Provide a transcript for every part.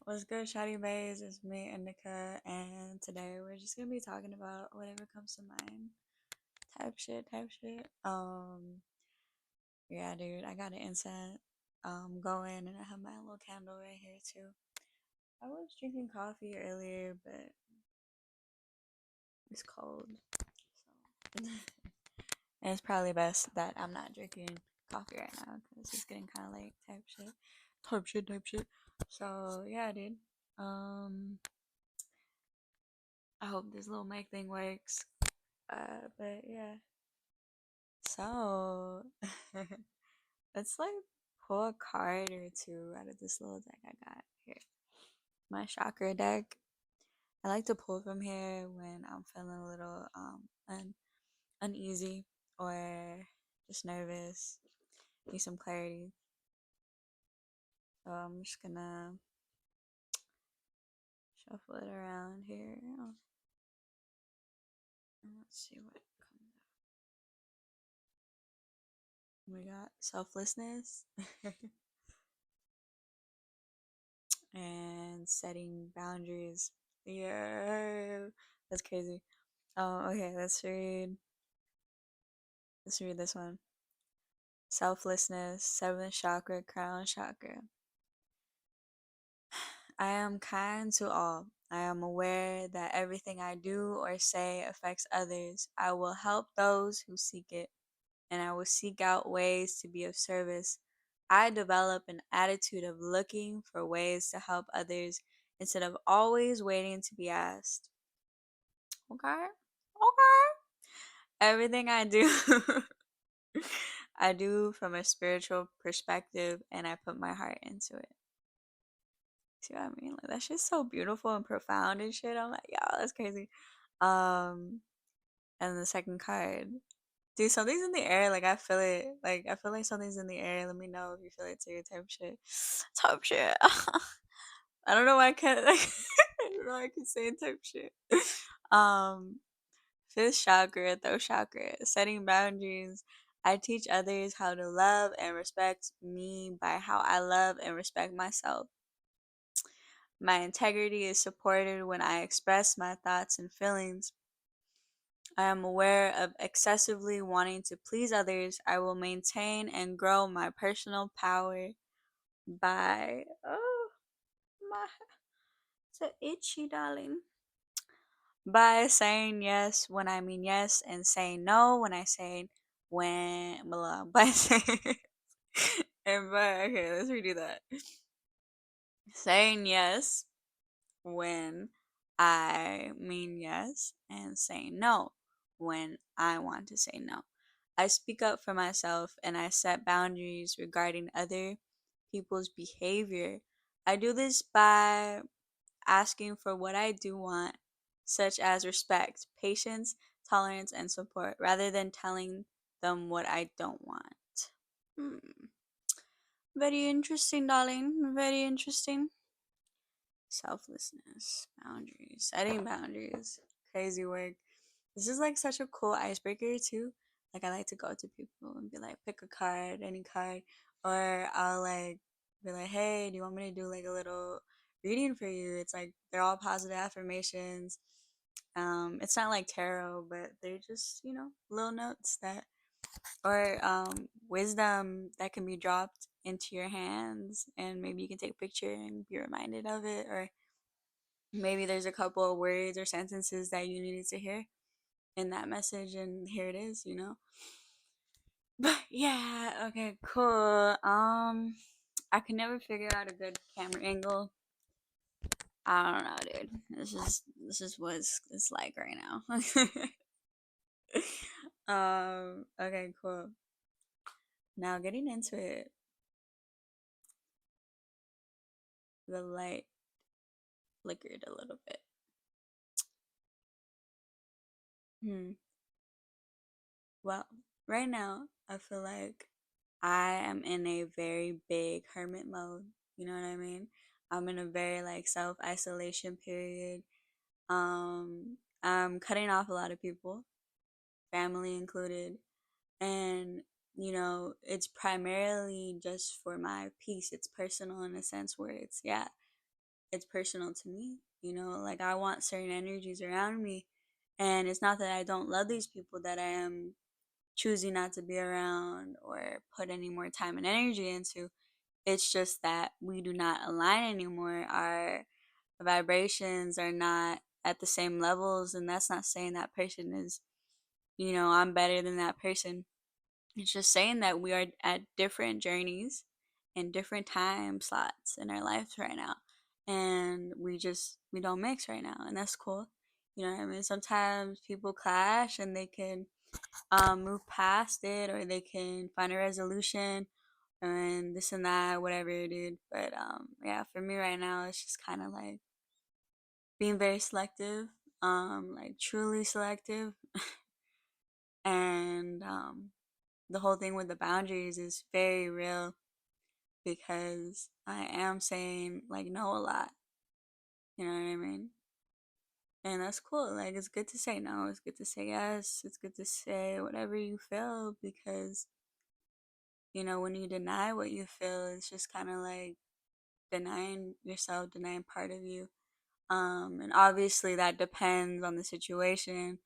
What's good, Shotty Bays? It's me, Indica, and today we're just gonna be talking about whatever comes to mind. Type shit. Yeah, dude, I got an incense going, and I have my little candle right here too. I was drinking coffee earlier, but it's cold, so and it's probably best that I'm not drinking coffee right now because it's getting kind of late. Type shit. So yeah, dude. Um, I hope this little mic thing works. But yeah. So let's like pull a card or two out of this little deck I got here. My chakra deck. I like to pull from here when I'm feeling a little uneasy or just nervous. Need some clarity. So I'm just gonna shuffle it around here. And let's see what comes up. We got selflessness and setting boundaries. Yeah, that's crazy. Oh, okay. Let's read this one. Selflessness, seventh chakra, crown chakra. I am kind to all. I am aware that everything I do or say affects others. I will help those who seek it, and I will seek out ways to be of service. I develop an attitude of looking for ways to help others instead of always waiting to be asked. Okay? Okay. Everything I do, I do from a spiritual perspective and I put my heart into it. See what I mean? Like that's just so beautiful and profound and shit. I'm like, yo, that's crazy. Um, and the second card. Dude, something's in the air. Like I feel it. Like I feel like something's in the air. Let me know if you feel it too. Type shit. Type shit. I don't know why I can't like I don't know why I can say type shit. Um Fifth chakra, throat chakra, setting boundaries. I teach others how to love and respect me by how I love and respect myself. My integrity is supported when I express my thoughts and feelings. I am aware of excessively wanting to please others. I will maintain and grow my personal power by my so itchy, darling. By saying yes when I mean yes and saying no when I say when blah by saying and by okay, let's redo that. Saying yes when I mean yes and saying no when I want to say no. I speak up for myself and I set boundaries regarding other people's behavior. I do this by asking for what I do want, such as respect, patience, tolerance, and support, rather than telling them what I don't want. Hmm. Very interesting, darling. Very interesting. Selflessness, boundaries, setting boundaries, crazy work. This is like such a cool icebreaker too. Like I like to go to people and be like, pick a card, any card, or I'll like be like, hey, do you want me to do like a little reading for you? It's like they're all positive affirmations. It's not like tarot, but they're just little notes that or wisdom that can be dropped into your hands, and maybe you can take a picture and be reminded of it, or maybe there's a couple of words or sentences that you needed to hear in that message and here it is. But yeah, okay, cool. I can never figure out a good camera angle. I don't know, dude. This is what it's like right now. Okay, cool. Now getting into it, the light flickered a little bit. Hmm. Well, right now I feel like I am in a very big hermit mode. You know what I mean? I'm in a very like self isolation period. I'm cutting off a lot of people, family included, and it's primarily just for my peace. It's personal in a sense where it's yeah, it's personal to me. Like I want certain energies around me. And it's not that I don't love these people that I am choosing not to be around or put any more time and energy into. It's just that we do not align anymore. Our vibrations are not at the same levels. And that's not saying that person is, I'm better than that person. It's just saying that we are at different journeys and different time slots in our lives right now. And we don't mix right now. And that's cool. You know what I mean? Sometimes people clash and they can move past it, or they can find a resolution and this and that, whatever, dude. But yeah, for me right now, it's just kind of like being very selective, like truly selective. And the whole thing with the boundaries is very real because I am saying like no a lot. You know what I mean? And that's cool. Like it's good to say no. It's good to say yes. It's good to say whatever you feel because when you deny what you feel, it's just kind of like denying yourself, denying part of you. And obviously that depends on the situation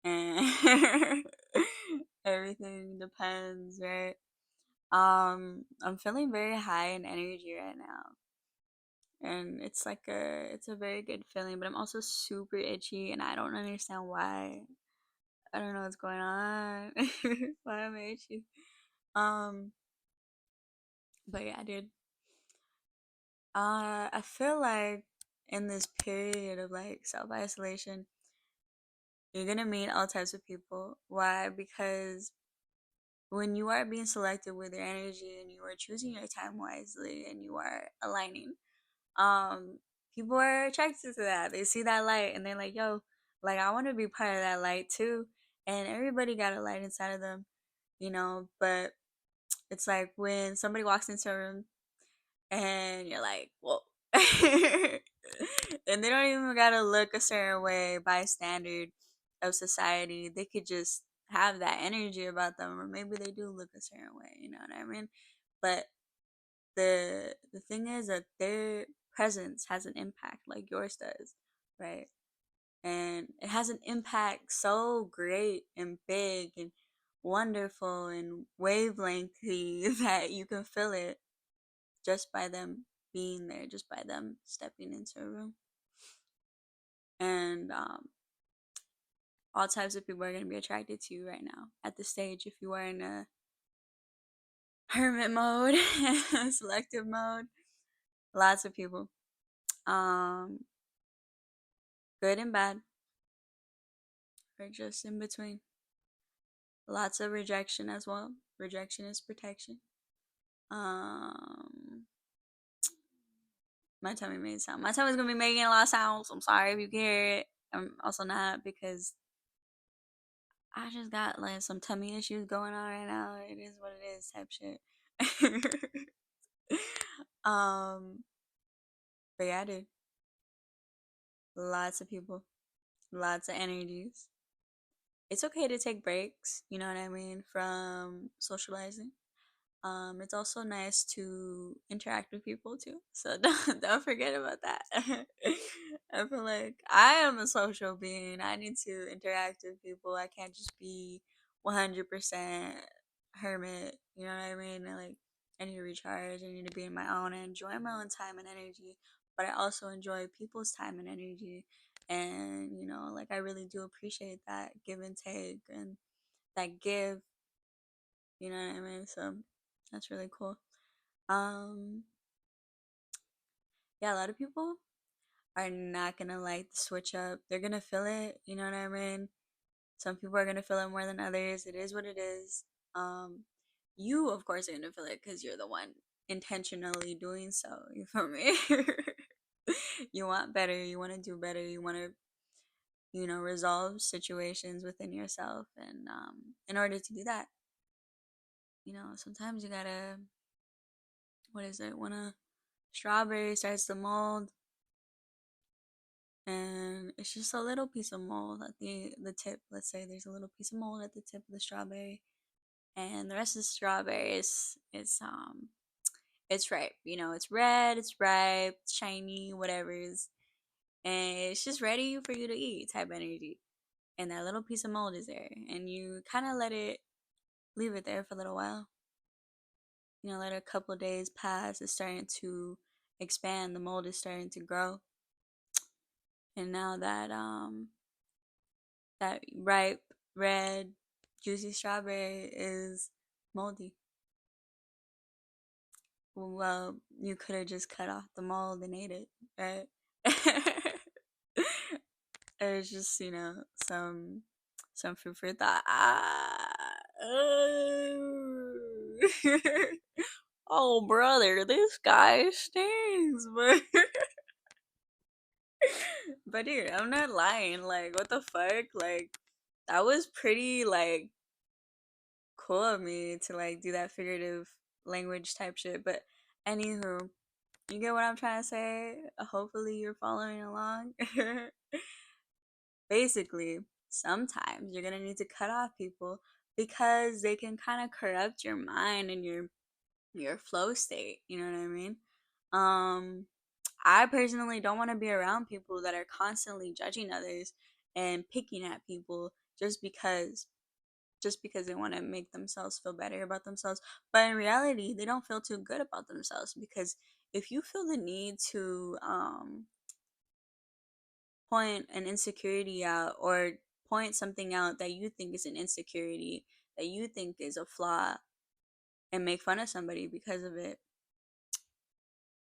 and everything depends, right? I'm feeling very high in energy right now. And it's a very good feeling, but I'm also super itchy and I don't understand why. I don't know what's going on. Why am I itchy? Um, but yeah, dude. I feel like in this period of like self isolation, you're gonna meet all types of people. Why? Because when you are being selective with your energy and you are choosing your time wisely and you are aligning, um, people are attracted to that. They see that light and they're like, yo, like I want to be part of that light too. And everybody got a light inside of them, but it's like when somebody walks into a room and you're like, whoa. And they don't even gotta look a certain way by standard of society. They could just have that energy about them, or maybe they do look a certain way. You know what I mean? But the thing is that their presence has an impact, like yours does, right? And it has an impact so great and big and wonderful and wavelengthy that you can feel it just by them being there, just by them stepping into a room. And all types of people are going to be attracted to you right now at this stage if you are in a hermit mode, selective mode. Lots of people, um, good and bad, or just in between. Lots of rejection as well. Rejection is protection. Um, my tummy made sound. My tummy's gonna be making a lot of sounds. I'm sorry if you can hear it. I'm also not because I just got like some tummy issues going on right now. It is what it is, type shit. um, but yeah, dude, lots of people, lots of energies. It's okay to take breaks. You know what I mean, from socializing. It's also nice to interact with people too. So don't forget about that. I feel like I am a social being. I need to interact with people. I can't just be 100% hermit. You know what I mean? I need to recharge. I need to be in my own and enjoy my own time and energy. But I also enjoy people's time and energy. And like I really do appreciate that give and take and that give. You know what I mean? So that's really cool. Um, yeah, a lot of people are not gonna like the switch up. They're gonna feel it. You know what I mean? Some people are gonna feel it more than others. It is what it is. Um, you of course are gonna feel it because you're the one intentionally doing so. You feel me? You want better. You want to do better. You want to resolve situations within yourself, and in order to do that, sometimes you gotta, what is it, when a strawberry starts to mold and it's just a little piece of mold at the tip. Let's say there's a little piece of mold at the tip of the strawberry, and the rest of the strawberry is it's ripe. You know, it's red, it's ripe, it's shiny, whatever it is, and it's just ready for you to eat type energy. And that little piece of mold is there, and you kind of leave it there for a little while. You know, let a couple days pass. It's starting to expand. The mold is starting to grow, and now that ripe red juicy strawberry is moldy. Well, you could have just cut off the mold and ate it, right? It's just, you know, some food for thought. Oh, brother, this guy stings, but but dude, I'm not lying. Like, what the fuck? Like, that was pretty like cool of me to like do that figurative language type shit. But anywho, you get what I'm trying to say? Hopefully you're following along. Basically, sometimes you're gonna need to cut off people because they can kind of corrupt your mind and your flow state. You know what I mean? Um, I personally don't want to be around people that are constantly judging others and picking at people just because they want to make themselves feel better about themselves. But in reality, they don't feel too good about themselves because if you feel the need to point an insecurity out or point something out that you think is an insecurity, that you think is a flaw, and make fun of somebody because of it,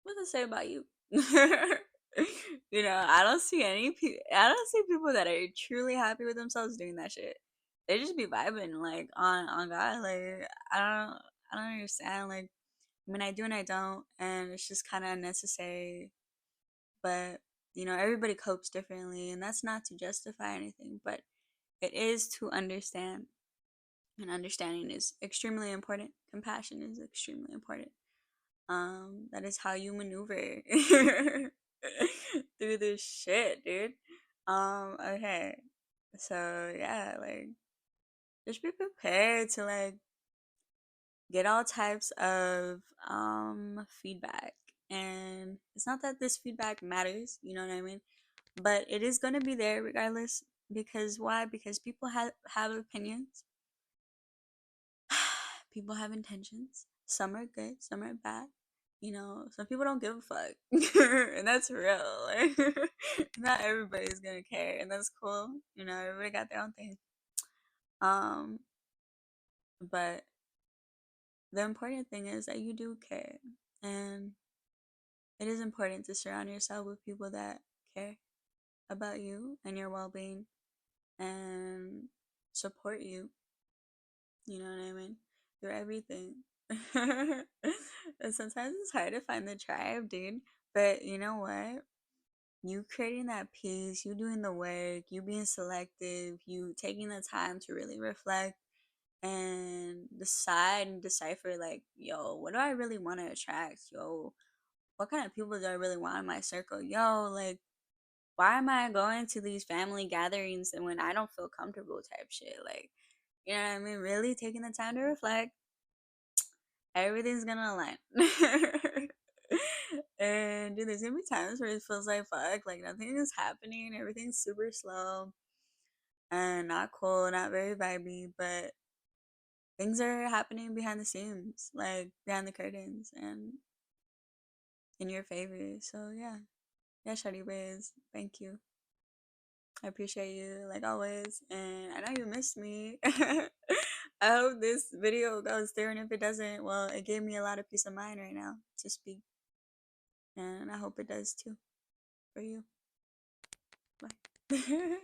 what does it say about you? You know, I don't see people that are truly happy with themselves doing that shit. They just be vibing like on God. Like I don't understand. Like I mean I do and I don't, and it's just kind of unnecessary. But you know, everybody copes differently, and that's not to justify anything, but it is to understand. And understanding is extremely important. Compassion is extremely important. That is how you maneuver through this shit, dude. Okay. So yeah, like just be prepared to like get all types of feedback. And it's not that this feedback matters, you know what I mean? But it is gonna be there regardless. Because why? Because people have opinions. People have intentions. Some are good, some are bad. You know, some people don't give a fuck. And that's real. Like, not everybody's gonna care, and that's cool. You know, everybody got their own thing. Um, but the important thing is that you do care. And it is important to surround yourself with people that care about you and your well being and support you. You know what I mean? Through everything. And sometimes it's hard to find the tribe, dude. But you know what? You creating that peace, you doing the work, you being selective, you taking the time to really reflect and decide and decipher, like, yo, what do I really want to attract? Yo, what kind of people do I really want in my circle? Yo, like, why am I going to these family gatherings and when I don't feel comfortable type shit? Like, you know what I mean? Really taking the time to reflect, everything's gonna align. And dude, there's gonna be times where it feels like fuck, like nothing is happening, everything's super slow and not cool, not very vibey, but things are happening behind the scenes, like behind the curtains and in your favor. So yeah. Yeah, Shawty Blaze, thank you. I appreciate you like always, and I know you missed me. I hope this video goes through, and if it doesn't, well, it gave me a lot of peace of mind right now to speak, and I hope it does too for you. Bye.